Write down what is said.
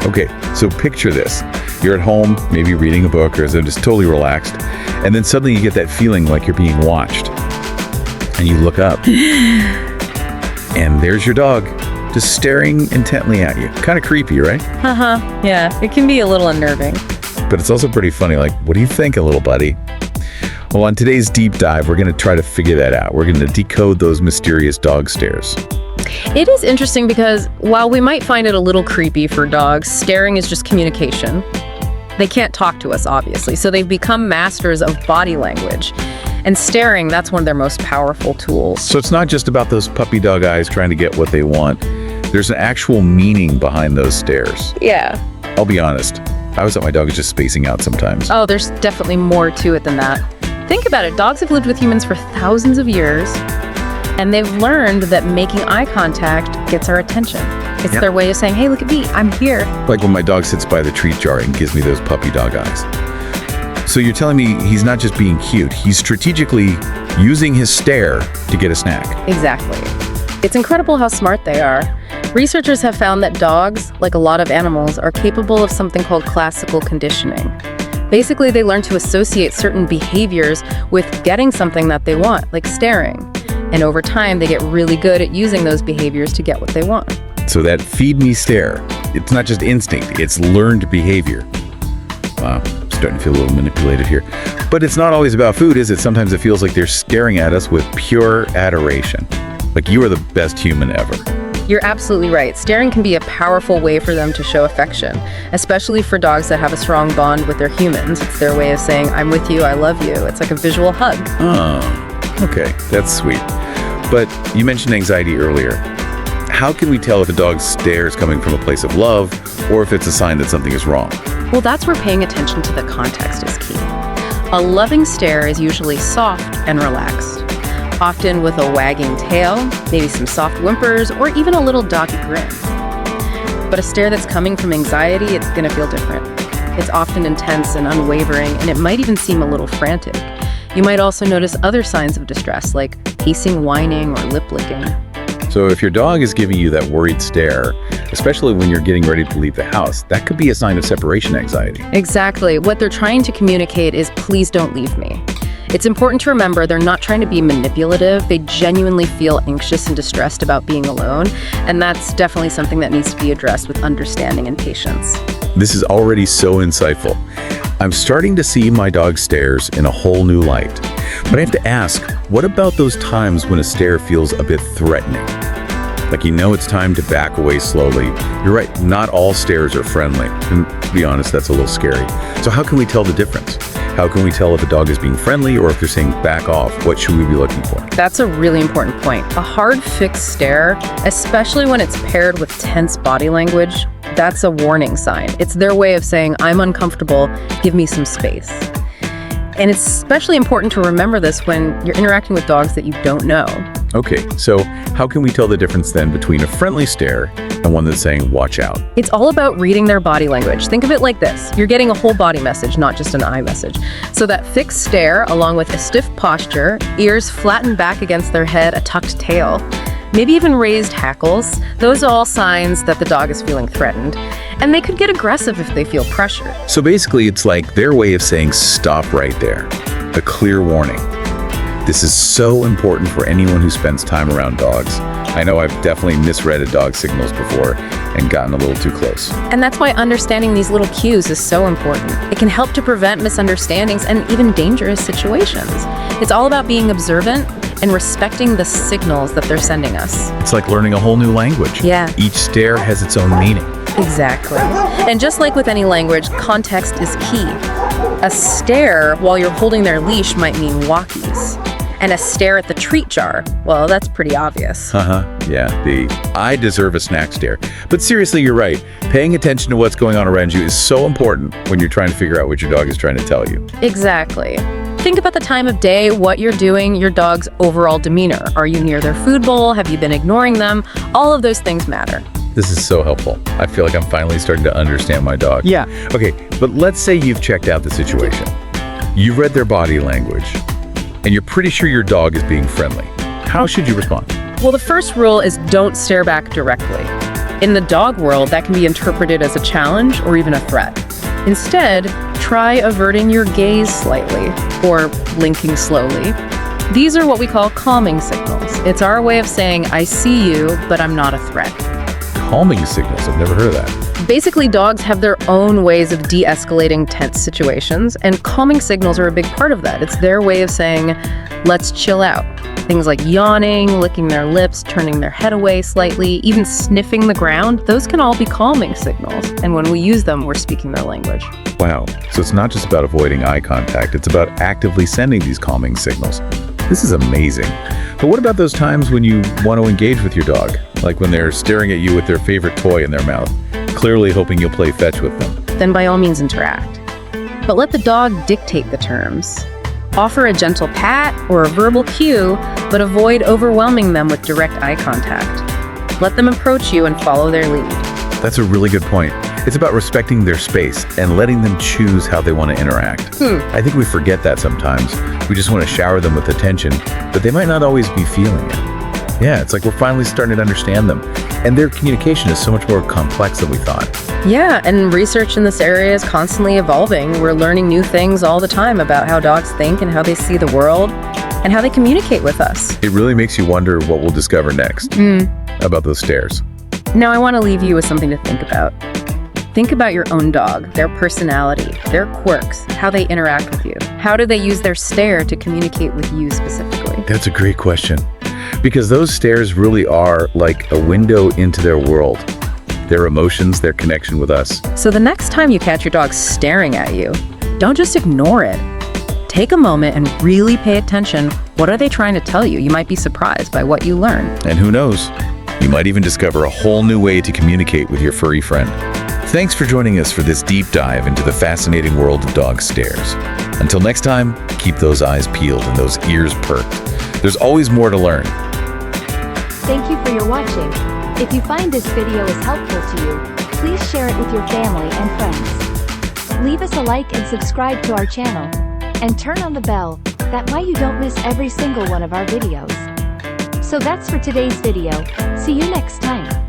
Okay, so picture this. You're at home, maybe reading a book or just totally relaxed, and then suddenly you get that feeling like you're being watched. And you look up, and there's your dog, just staring intently at you. Kind of creepy, right? Yeah, it can be a little unnerving. But it's also pretty funny, like, what do you think, little buddy? Well, on today's deep dive, we're going to try to figure that out. We're going to decode those mysterious dog stares. It is interesting because while we might find it a little creepy for dogs, staring is just communication. They can't talk to us, obviously, so they've become masters of body language. And staring, that's one of their most powerful tools. So it's not just about those puppy dog eyes trying to get what they want. There's an actual meaning behind those stares. Yeah. I'll be honest. I always thought my dog was just spacing out sometimes. Oh, there's definitely more to it than that. Think about it. Dogs have lived with humans for thousands of years, and they've learned that making eye contact gets our attention. It's their way of saying, hey, look at me, I'm here. Like when my dog sits by the treat jar and gives me those puppy dog eyes. So you're telling me he's not just being cute, he's strategically using his stare to get a snack. Exactly. It's incredible how smart they are. Researchers have found that dogs, like a lot of animals, are capable of something called classical conditioning. Basically, they learn to associate certain behaviors with getting something that they want, like staring. And over time, they get really good at using those behaviors to get what they want. So that feed me stare, it's not just instinct, it's learned behavior. Wow, I'm starting to feel a little manipulated here. But it's not always about food, is it? Sometimes it feels like they're staring at us with pure adoration. Like you are the best human ever. You're absolutely right. Staring can be a powerful way for them to show affection, especially for dogs that have a strong bond with their humans. It's their way of saying, I'm with you, I love you. It's like a visual hug. Oh, okay, that's sweet. But you mentioned anxiety earlier. How can we tell if a dog's stare is coming from a place of love or if it's a sign that something is wrong? Well, that's where paying attention to the context is key. A loving stare is usually soft and relaxed, often with a wagging tail, maybe some soft whimpers, or even a little doggy grin. But a stare that's coming from anxiety, it's going to feel different. It's often intense and unwavering, and it might even seem a little frantic. You might also notice other signs of distress, like pacing, whining, or lip licking. So if your dog is giving you that worried stare, especially when you're getting ready to leave the house, that could be a sign of separation anxiety. Exactly. What they're trying to communicate is, please don't leave me. It's important to remember they're not trying to be manipulative. They genuinely feel anxious and distressed about being alone, and that's definitely something that needs to be addressed with understanding and patience. This is already so insightful. I'm starting to see my dog's stares in a whole new light. But I have to ask, what about those times when a stare feels a bit threatening? Like you know it's time to back away slowly. You're right, not all stares are friendly. And to be honest, that's a little scary. So how can we tell the difference? How can we tell if a dog is being friendly or if they're saying back off? What should we be looking for? That's a really important point. A hard, fixed stare, especially when it's paired with tense body language, that's a warning sign. It's their way of saying, I'm uncomfortable, give me some space. And it's especially important to remember this when you're interacting with dogs that you don't know. Okay, so how can we tell the difference then between a friendly stare and one that's saying, watch out? It's all about reading their body language. Think of it like this. You're getting a whole body message, not just an eye message. So that fixed stare, along with a stiff posture, ears flattened back against their head, a tucked tail, maybe even raised hackles, those are all signs that the dog is feeling threatened. And they could get aggressive if they feel pressure. So basically, it's like their way of saying, stop right there. A clear warning. This is so important for anyone who spends time around dogs. I know I've definitely misread a dog's signals before and gotten a little too close. And that's why understanding these little cues is so important. It can help to prevent misunderstandings and even dangerous situations. It's all about being observant and respecting the signals that they're sending us. It's like learning a whole new language. Yeah. Each stare has its own meaning. Exactly. And just like with any language, context is key. A stare while you're holding their leash might mean walkies. And a stare at the treat jar, well, that's pretty obvious. Yeah, the I deserve a snack stare. But seriously, you're right. Paying attention to what's going on around you is so important when you're trying to figure out what your dog is trying to tell you. Exactly. Think about the time of day, what you're doing, your dog's overall demeanor. Are you near their food bowl? Have you been ignoring them? All of those things matter. This is so helpful. I feel like I'm finally starting to understand my dog. Yeah. Okay, but let's say you've checked out the situation. You've read their body language, and you're pretty sure your dog is being friendly. How should you respond? Well, the first rule is don't stare back directly. In the dog world, that can be interpreted as a challenge or even a threat. Instead, try averting your gaze slightly or blinking slowly. These are what we call calming signals. It's our way of saying, I see you, but I'm not a threat. Calming signals, I've never heard of that. Basically, dogs have their own ways of de-escalating tense situations, and calming signals are a big part of that. It's their way of saying, let's chill out. Things like yawning, licking their lips, turning their head away slightly, even sniffing the ground, those can all be calming signals. And when we use them, we're speaking their language. Wow, so it's not just about avoiding eye contact, it's about actively sending these calming signals. This is amazing. But what about those times when you want to engage with your dog? Like when they're staring at you with their favorite toy in their mouth, clearly hoping you'll play fetch with them. Then by all means interact. But let the dog dictate the terms. Offer a gentle pat or a verbal cue, but avoid overwhelming them with direct eye contact. Let them approach you and follow their lead. That's a really good point. It's about respecting their space and letting them choose how they want to interact. I think we forget that sometimes. We just want to shower them with attention, but they might not always be feeling it. Yeah, it's like we're finally starting to understand them. And their communication is so much more complex than we thought. Yeah, and research in this area is constantly evolving. We're learning new things all the time about how dogs think and how they see the world and how they communicate with us. It really makes you wonder what we'll discover next about those stares. Now I want to leave you with something to think about. Think about your own dog, their personality, their quirks, how they interact with you. How do they use their stare to communicate with you specifically? That's a great question. Because those stares really are like a window into their world, their emotions, their connection with us. So the next time you catch your dog staring at you, don't just ignore it. Take a moment and really pay attention. What are they trying to tell you? You might be surprised by what you learn. And who knows, you might even discover a whole new way to communicate with your furry friend. Thanks for joining us for this deep dive into the fascinating world of dog stares. Until next time, keep those eyes peeled and those ears perked. There's always more to learn. Thank you for your watching. If you find this video is helpful to you, please share it with your family and friends. Leave us a like and subscribe to our channel. And turn on the bell, that way you don't miss every single one of our videos. So that's for today's video. See you next time.